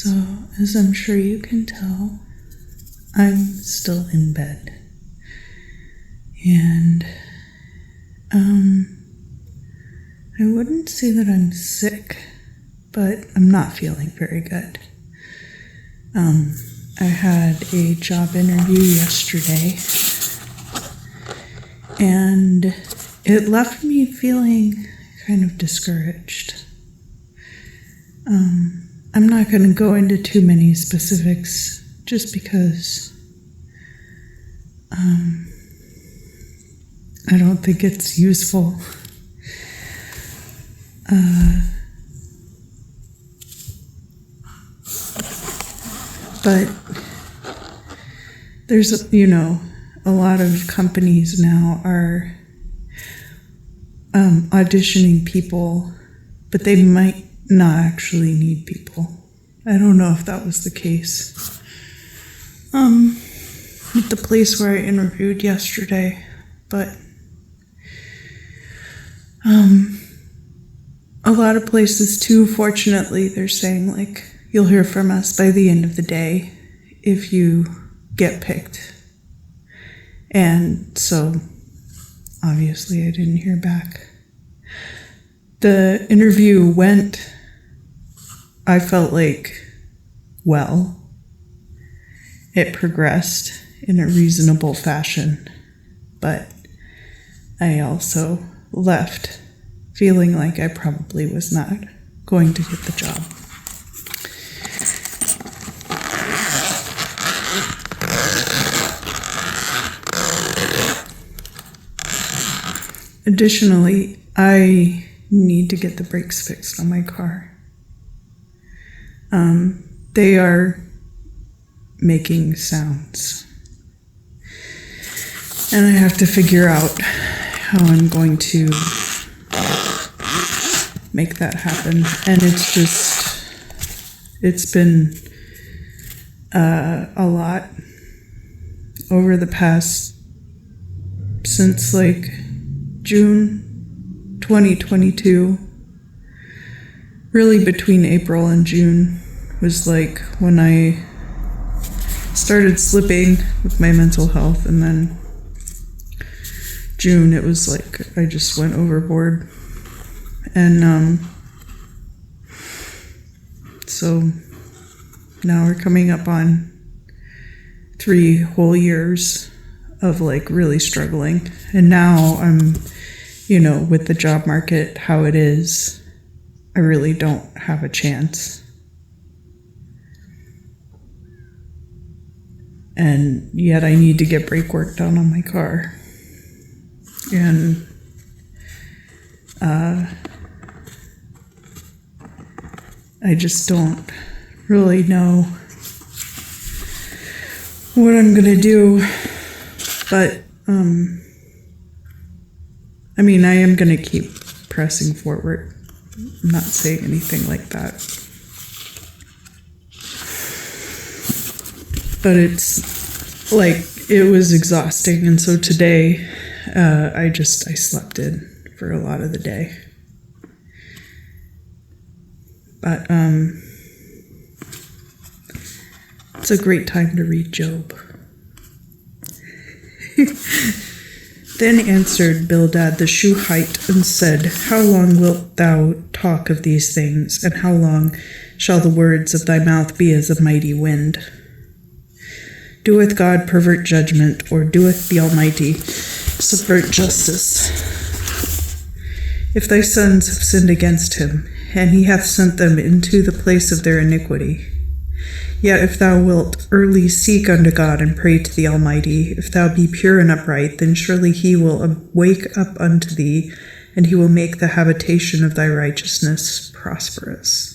So, as I'm sure you can tell, I'm still in bed. And, I wouldn't say that I'm sick, but I'm not feeling very good. I had a job interview yesterday, and it left me feeling kind of discouraged. I'm not going to go into too many specifics just because I don't think it's useful. But there's, a lot of companies now are auditioning people, but they might not actually need people. I don't know if that was the case. At the place where I interviewed yesterday, but a lot of places too, fortunately, they're saying you'll hear from us by the end of the day if you get picked. And so obviously I didn't hear back. The interview went, I felt well. It progressed in a reasonable fashion, but I also left feeling like I probably was not going to get the job. Additionally, I need to get the brakes fixed on my car. They are making sounds. And I have to figure out how I'm going to make that happen. And it's been a lot over the past, since June 2022. Really between April and June was when I started slipping with my mental health, and then June, it was I just went overboard. And so now we're coming up on 3 whole years of really struggling. And now I'm, with the job market how it is, I really don't have a chance. And yet I need to get brake work done on my car. And I just don't really know what I'm gonna do. But I am gonna keep pressing forward. I'm not saying anything like that. But it's it was exhausting, and so today I slept in for a lot of the day. But it's a great time to read Job. Then answered Bildad the Shuhite and said, How long wilt thou talk of these things, and how long shall the words of thy mouth be as a mighty wind? Doeth God pervert judgment, or doeth the Almighty subvert justice? If thy sons have sinned against him, and he hath sent them into the place of their iniquity, yet if thou wilt early seek unto God and pray to the Almighty, if thou be pure and upright, then surely he will wake up unto thee, and he will make the habitation of thy righteousness prosperous.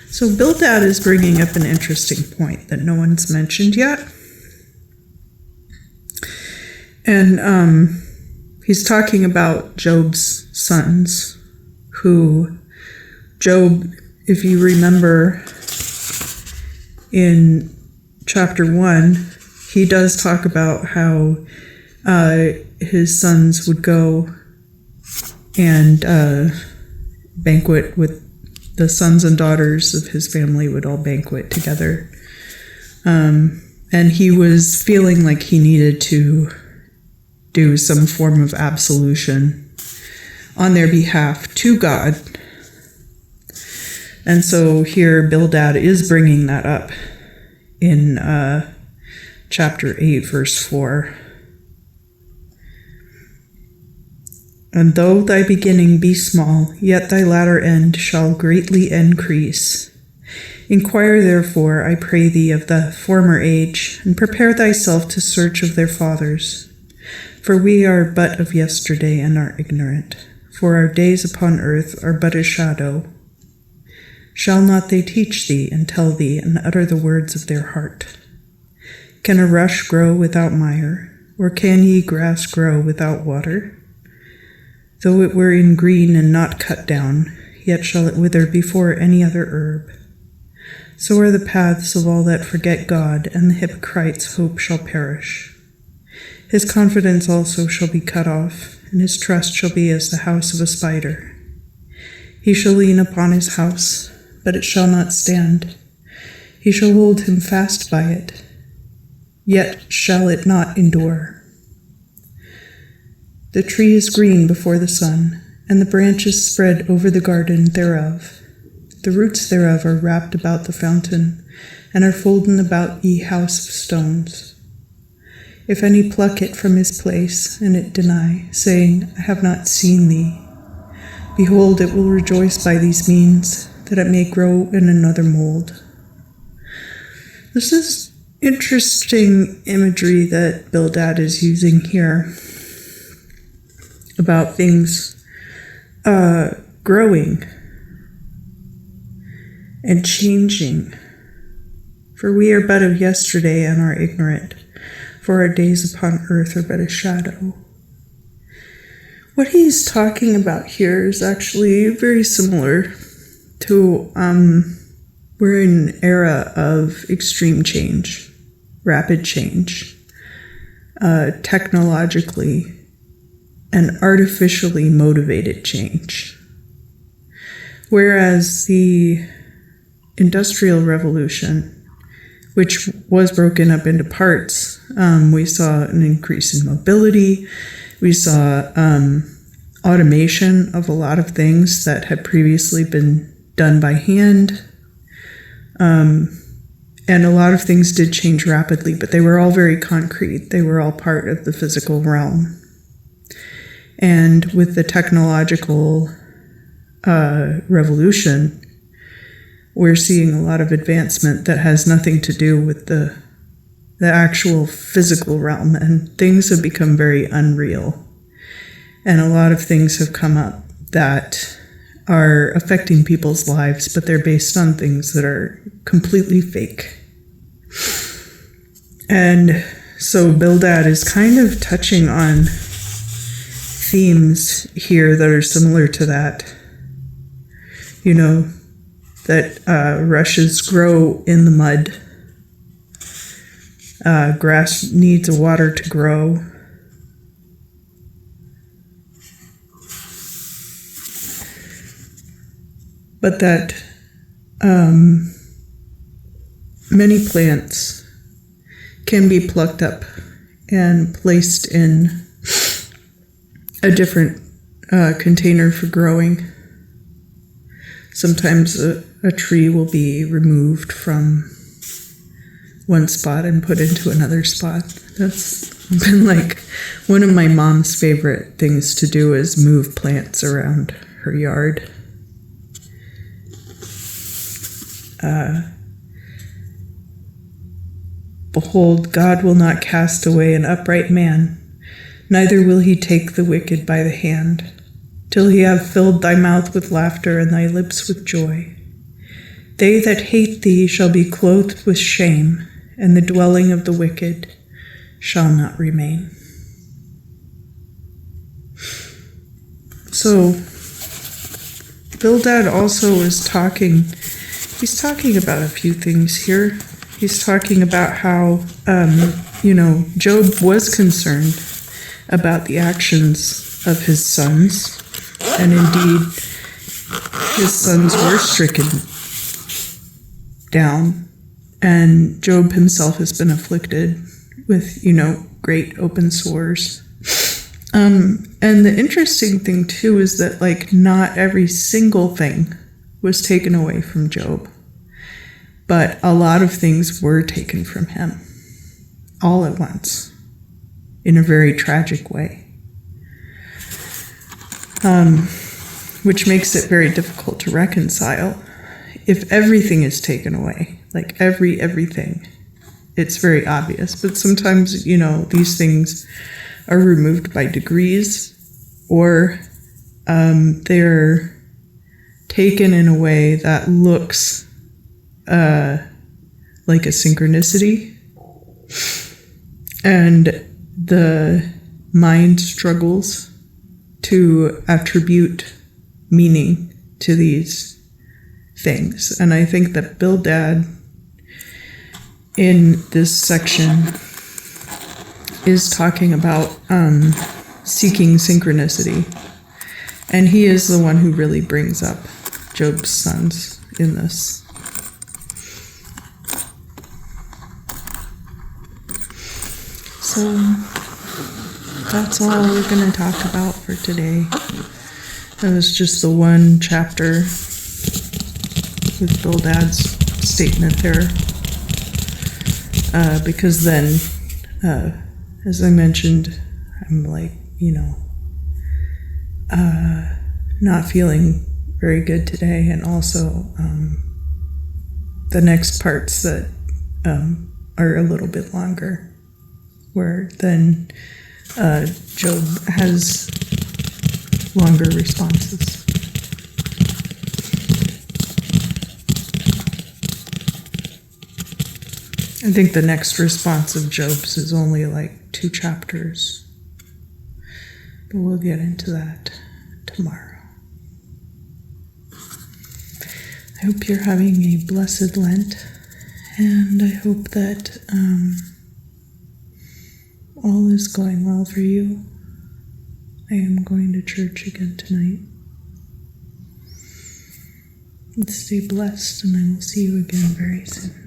So Bildad is bringing up an interesting point that no one's mentioned yet. And he's talking about Job's sons, who Job, if you remember in chapter 1, he does talk about how his sons would go and banquet with the sons and daughters of his family would all banquet together. And he was feeling like he needed to do some form of absolution on their behalf to God. And so here Bildad is bringing that up in chapter 8, verse 4. And though thy beginning be small, yet thy latter end shall greatly increase. Inquire therefore, I pray thee, of the former age, and prepare thyself to search of their fathers. For we are but of yesterday and are ignorant, for our days upon earth are but a shadow. Shall not they teach thee, and tell thee, and utter the words of their heart? Can a rush grow without mire, or can ye grass grow without water? Though it were in green and not cut down, yet shall it wither before any other herb. So are the paths of all that forget God, and the hypocrite's hope shall perish. His confidence also shall be cut off, and his trust shall be as the house of a spider. He shall lean upon his house, but it shall not stand. He shall hold him fast by it, yet shall it not endure. The tree is green before the sun, and the branches spread over the garden thereof. The roots thereof are wrapped about the fountain, and are folden about ye house of stones. If any pluck it from his place, and it deny, saying, I have not seen thee, behold, it will rejoice by these means, that it may grow in another mold. This is interesting imagery that Bildad is using here about things growing and changing. For we are but of yesterday and are ignorant, for our days upon earth are but a shadow. What he's talking about here is actually very similar to, we're in an era of extreme change, rapid change, technologically and artificially motivated change. Whereas the Industrial Revolution, which was broken up into parts, we saw an increase in mobility. We saw automation of a lot of things that had previously been done by hand. And a lot of things did change rapidly, but they were all very concrete. They were all part of the physical realm. And with the technological revolution, we're seeing a lot of advancement that has nothing to do with the actual physical realm, and things have become very unreal. And a lot of things have come up that are affecting people's lives, but they're based on things that are completely fake. And so Bildad is kind of touching on themes here that are similar to that. You know, that rushes grow in the mud. Grass needs water to grow. But that many plants can be plucked up and placed in a different container for growing. Sometimes a tree will be removed from one spot and put into another spot. That's been like one of my mom's favorite things to do, is move plants around her yard. Behold, God will not cast away an upright man, neither will he take the wicked by the hand, till he have filled thy mouth with laughter and thy lips with joy. They that hate thee shall be clothed with shame, and the dwelling of the wicked shall not remain. So, Bildad also is talking about a few things here. He's talking about how, Job was concerned about the actions of his sons, and indeed his sons were stricken down, and Job himself has been afflicted with, great open sores. And the interesting thing too is that not every single thing was taken away from Job, but a lot of things were taken from him all at once in a very tragic way, which makes it very difficult to reconcile. If everything is taken away, everything, it's very obvious. But sometimes, these things are removed by degrees, or they're taken in a way that looks like a synchronicity. And the mind struggles to attribute meaning to these things. And I think that Bildad in this section is talking about seeking synchronicity. And he is the one who really brings up Job's sons in this. So that's all we're going to talk about for today. That was just the one chapter with Bildad's statement there. Because then, as I mentioned, I'm not feeling very good today. And also the next parts that are a little bit longer, where then Job has longer responses. I think the next response of Job's is only 2 chapters, but we'll get into that tomorrow. I hope you're having a blessed Lent, and I hope that all is going well for you. I am going to church again tonight. Stay blessed, and I will see you again very soon.